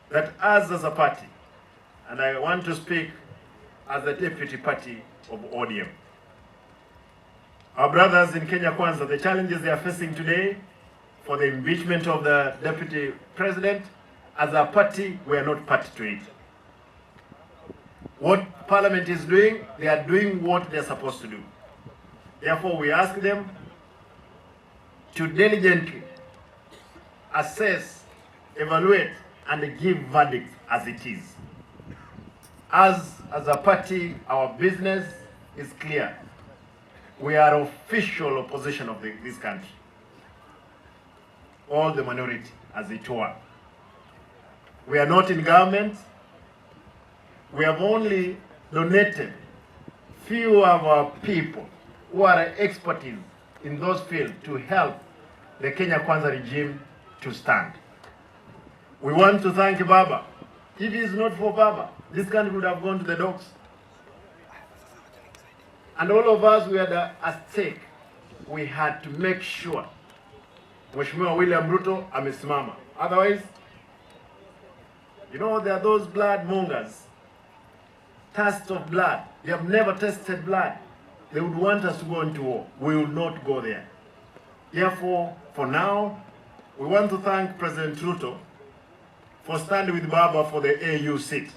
that us as a party, and I want to speak as the deputy party of ODM, our brothers in Kenya Kwanza, the challenges they are facing today for the impeachment of the deputy president, as a party, we are not party to it. What Parliament is doing, they are doing what they are supposed to do. Therefore, we ask them to diligently assess, evaluate, and give verdict as it is. As a party, our business is clear. We are official opposition of this country. All the minority, as it were. We are not in government. We have only donated few of our people who are expertise in those fields to help the Kenya Kwanza regime to stand. We want to thank Baba. If it is not for Baba, this country would have gone to the dogs. And all of us, we had at stake. We had to make sure Mheshimiwa William Ruto amesimama. Otherwise, you know, there are those blood mongers, thirst of blood. They have never tasted blood. They would want us to go into war. We will not go there. Therefore, for now, we want to thank President Ruto for standing with Baba for the AU seat.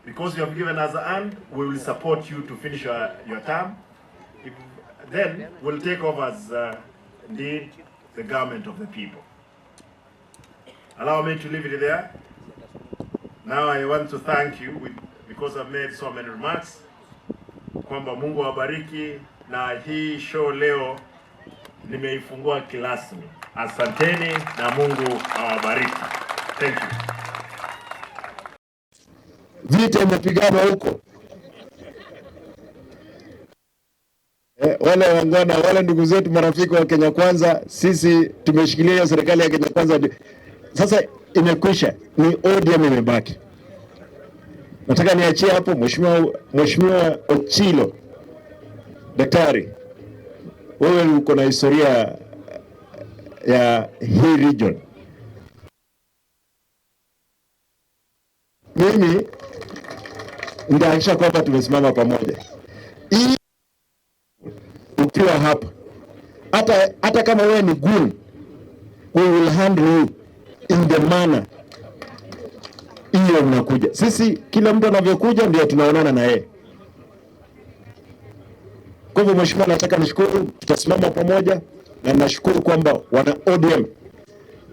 Because you have given us a hand, we will support you to finish your term. Then we'll take over as indeed the government of the people. Allow me to leave it there. Now I want to thank you because I've made so many remarks. Kwamba Mungu awabariki na hii show leo nimeifungua kirasmi. Asanteni na Mungu awabariki. Thank you. Vita imepigana huko. Wale wangwana, wale ndugu zetu marafiki wa Kenya Kwanza, sisi tumeshikilia serikali ya Kenya Kwanza. Sasa imekwisha, ni ODM imebaki. Nataka niachie hapo Mheshimiwa Ochilo. Daktari, wewe uko na historia ya hii region. Mimi ndahakisha kwamba tumesimama pamoja. Hii ukiwa hapa, hata kama wewe ni goon, we will handle you in the manner hiyo mnakuja. Sisi kila mtu anavyokuja ndio tunaonana na yeye. Kwa hivyo mheshimiwa, nataka nishukuru, tutasimama pamoja na nashukuru kwamba wana ODM